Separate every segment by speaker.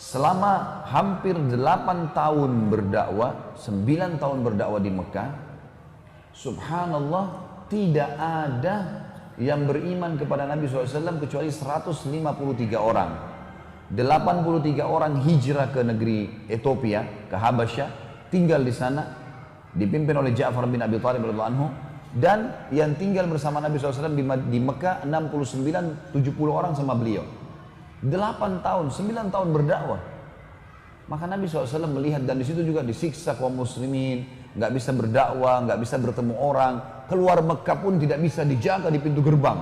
Speaker 1: Selama hampir 8 tahun berdakwah, 9 tahun berdakwah di Mekah, subhanallah tidak ada yang beriman kepada Nabi SAW kecuali 153 orang. 83 orang hijrah ke negeri Ethiopia, ke Habasyah, tinggal di sana, dipimpin oleh Ja'far bin Abi Thalib radhiyallahu anhu, dan yang tinggal bersama Nabi SAW di Mekah 69-70 orang sama beliau. 8 tahun, 9 tahun berdakwah. Maka Nabi SAW melihat, dan di situ juga disiksa kaum muslimin, nggak bisa berdakwah, nggak bisa bertemu orang, keluar Mekah pun tidak bisa dijaga di pintu gerbang.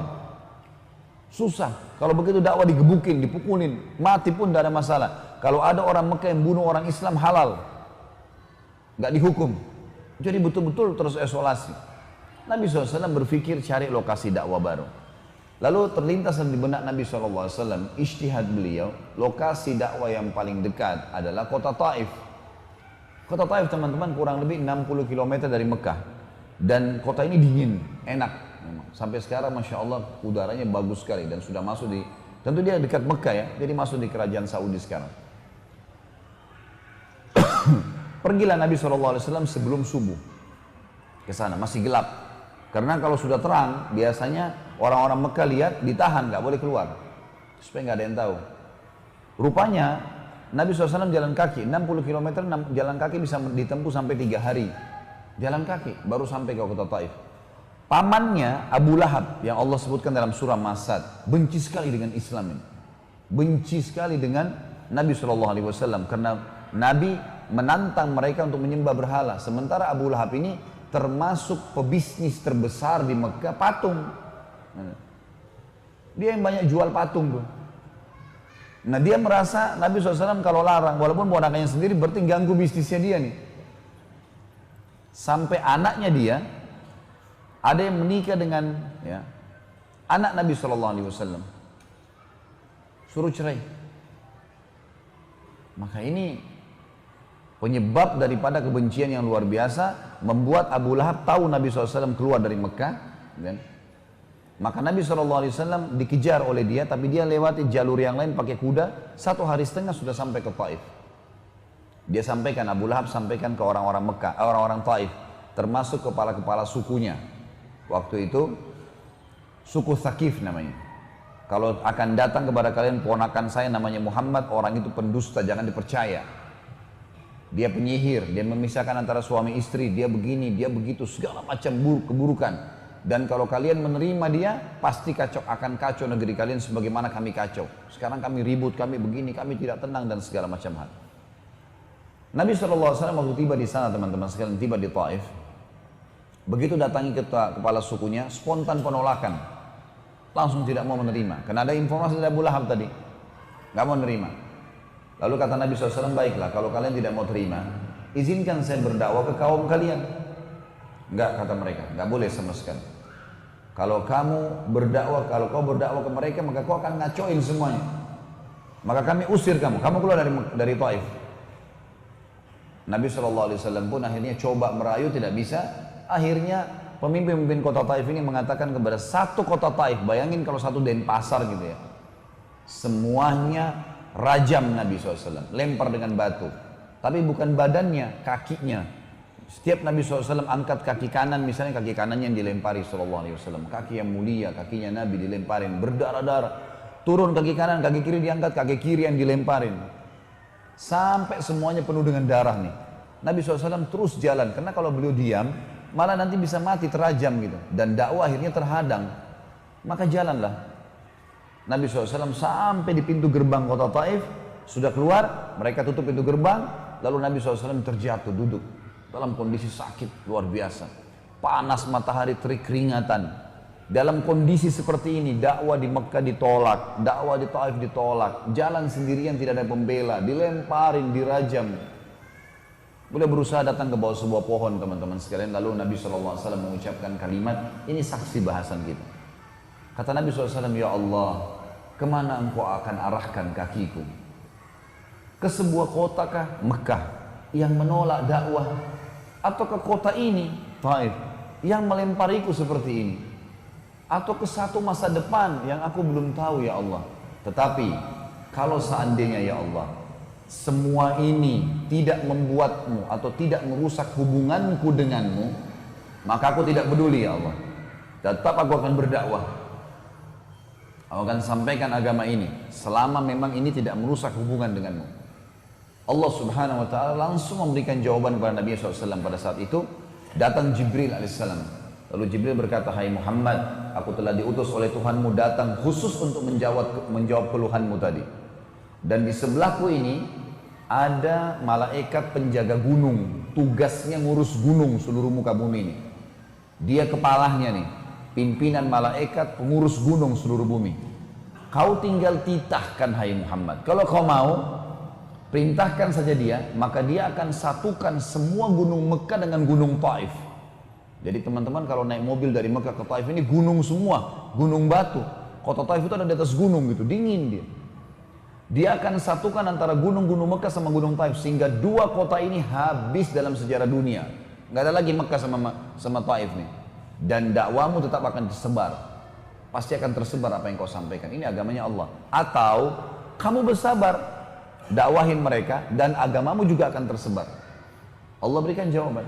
Speaker 1: Susah. Kalau begitu dakwah digebukin, dipukulin, mati pun tidak ada masalah. Kalau ada orang Mekah yang bunuh orang Islam halal, nggak dihukum. Jadi betul-betul terus isolasi. Nabi SAW berpikir cari lokasi dakwah baru. Lalu terlintas di benak Nabi SAW, ijtihad beliau, lokasi dakwah yang paling dekat adalah kota Taif. Kota Taif teman-teman kurang lebih 60 km dari Mekah. Dan kota ini dingin, enak. Memang. Sampai sekarang Masya Allah udaranya bagus sekali dan sudah masuk di, tentu dia dekat Mekah ya, jadi masuk di kerajaan Saudi sekarang. Pergilah Nabi SAW sebelum subuh ke sana, masih gelap. Karena kalau sudah terang, biasanya orang-orang Mekah lihat, ditahan, nggak boleh keluar. Supaya nggak ada yang tahu. Rupanya, Nabi SAW jalan kaki, 60 km jalan kaki bisa ditempuh sampai 3 hari. Jalan kaki, baru sampai ke kota Taif. Pamannya, Abu Lahab, yang Allah sebutkan dalam surah Masad, benci sekali dengan Islam ini. Benci sekali dengan Nabi SAW. Karena Nabi menantang mereka untuk menyembah berhala. Sementara Abu Lahab ini termasuk pebisnis terbesar di Mekah, patung. Dia yang banyak jual patung tuh. Nah dia merasa Nabi SAW kalau larang, walaupun ponakannya sendiri, berarti ganggu bisnisnya dia nih. Sampai anaknya dia, ada yang menikah dengan ya, anak Nabi SAW. Suruh cerai. Maka ini penyebab daripada kebencian yang luar biasa, membuat Abu Lahab tahu Nabi SAW keluar dari Mekah, kan? Maka Nabi SAW dikejar oleh dia, tapi dia lewati jalur yang lain pakai kuda, 1,5 hari sudah sampai ke Taif. Dia sampaikan, Abu Lahab sampaikan ke orang-orang Mekah, orang-orang Taif, termasuk kepala-kepala sukunya. Waktu itu, suku Thaqif namanya. Kalau akan datang kepada kalian ponakan saya namanya Muhammad, orang itu pendusta, jangan dipercaya. Dia penyihir, dia memisahkan antara suami istri, dia begini, dia begitu, segala macam keburukan. Dan kalau kalian menerima dia, pasti akan kacau negeri kalian sebagaimana kami kacau. Sekarang kami ribut, kami begini, kami tidak tenang dan segala macam hal. Nabi SAW waktu tiba di sana teman-teman sekalian, tiba di Taif. Begitu datangi kepala sukunya, spontan penolakan. Langsung tidak mau menerima. Karena ada informasi dari Abu Lahab tadi. Gak mau menerima. Lalu kata Nabi SAW, baiklah kalau kalian tidak mau terima, izinkan saya berdakwah ke kaum kalian. Enggak, kata mereka, enggak boleh sama sekali. Kalau kamu berdakwah, kalau kau berdakwah ke mereka, maka kau akan ngacoin semuanya. Maka kami usir kamu keluar dari Taif. Nabi SAW pun akhirnya coba merayu, tidak bisa. Akhirnya pemimpin-pemimpin kota Taif ini mengatakan kepada satu kota Taif, bayangin kalau satu Denpasar gitu ya, semuanya rajam Nabi SAW, lempar dengan batu. Tapi bukan badannya, kakinya. Setiap Nabi SAW angkat kaki kanan, misalnya kaki kanannya yang dilempari SAW. Kaki yang mulia, kakinya Nabi dilemparin, berdarah-darah. Turun kaki kanan, kaki kiri diangkat, kaki kiri yang dilemparin. Sampai semuanya penuh dengan darah nih. Nabi SAW terus jalan, karena kalau beliau diam, malah nanti bisa mati terajam gitu. Dan dakwah akhirnya terhadang. Maka jalanlah. Nabi SAW sampai di pintu gerbang kota Taif, sudah keluar, mereka tutup pintu gerbang, lalu Nabi SAW terjatuh, duduk dalam kondisi sakit luar biasa, panas matahari, terik keringatan. Dalam kondisi seperti ini, dakwah di Mekah ditolak, dakwah di Taif ditolak, jalan sendirian tidak ada pembela, dilemparin, dirajam. Beliau berusaha datang ke bawah sebuah pohon teman-teman sekalian, lalu Nabi SAW mengucapkan kalimat, ini saksi bahasan kita. Kata Nabi SAW, ya Allah, kemana engkau akan arahkan kakiku? Ke sebuah kota kah? Mekah, yang menolak dakwah? Atau ke kota ini, Taif, yang melempariku seperti ini? Atau ke satu masa depan yang aku belum tahu ya Allah? Tetapi, kalau seandainya ya Allah, semua ini tidak membuatmu atau tidak merusak hubunganku denganmu, maka aku tidak peduli ya Allah. Tetap aku akan berdakwah. Aku akan sampaikan agama ini selama memang ini tidak merusak hubungan denganmu. Allah Subhanahu wa ta'ala langsung memberikan jawaban kepada Nabi SAW pada saat itu. Datang Jibril alaihissalam. Lalu Jibril berkata, "Hai Muhammad, aku telah diutus oleh Tuhanmu datang khusus untuk menjawab keluhanmu tadi. Dan di sebelahku ini ada malaikat penjaga gunung, tugasnya ngurus gunung seluruh muka bumi ini. Dia kepalanya nih, pimpinan malaikat pengurus gunung seluruh bumi. Kau tinggal titahkan hai Muhammad. Kalau kau mau, perintahkan saja dia, maka dia akan satukan semua gunung Mekah dengan gunung Taif." Jadi teman-teman kalau naik mobil dari Mekah ke Taif ini gunung semua, gunung batu. Kota Taif itu ada di atas gunung gitu, dingin dia. Dia akan satukan antara gunung-gunung Mekah sama gunung Taif sehingga dua kota ini habis dalam sejarah dunia. Nggak ada lagi Mekah sama Taif nih. Dan dakwamu tetap akan tersebar. Pasti akan tersebar apa yang kau sampaikan. Ini agamanya Allah. Atau kamu bersabar, dakwahin mereka dan agamamu juga akan tersebar. Allah berikan jawaban.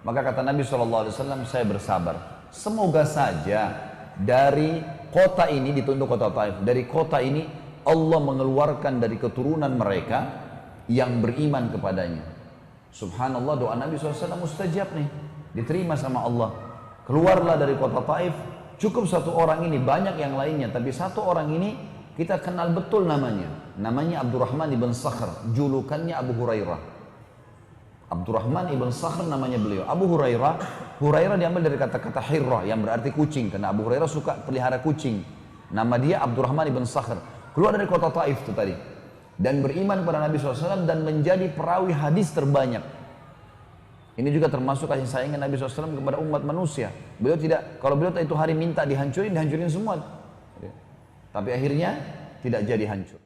Speaker 1: Maka kata Nabi SAW, saya bersabar. Semoga saja dari kota ini, dituntut kota Taif, dari kota ini Allah mengeluarkan dari keturunan mereka yang beriman kepadanya. Subhanallah, doa Nabi SAW mustajab nih, diterima sama Allah. Keluarlah dari kota Taif, cukup satu orang ini, banyak yang lainnya, tapi satu orang ini kita kenal betul namanya. Namanya Abdurrahman ibn Sakhr, julukannya Abu Hurairah. Abdurrahman ibn Sakhr namanya beliau. Abu Hurairah, Hurairah diambil dari kata-kata Hirrah yang berarti kucing, karena Abu Hurairah suka pelihara kucing. Nama dia Abdurrahman ibn Sakhr. Keluar dari kota Taif itu tadi dan beriman kepada Nabi SAW dan menjadi perawi hadis terbanyak. Ini juga termasuk kasih sayangnya Nabi SAW kepada umat manusia. Beliau tidak, kalau beliau itu hari minta dihancurin semua. Tapi akhirnya tidak jadi hancur.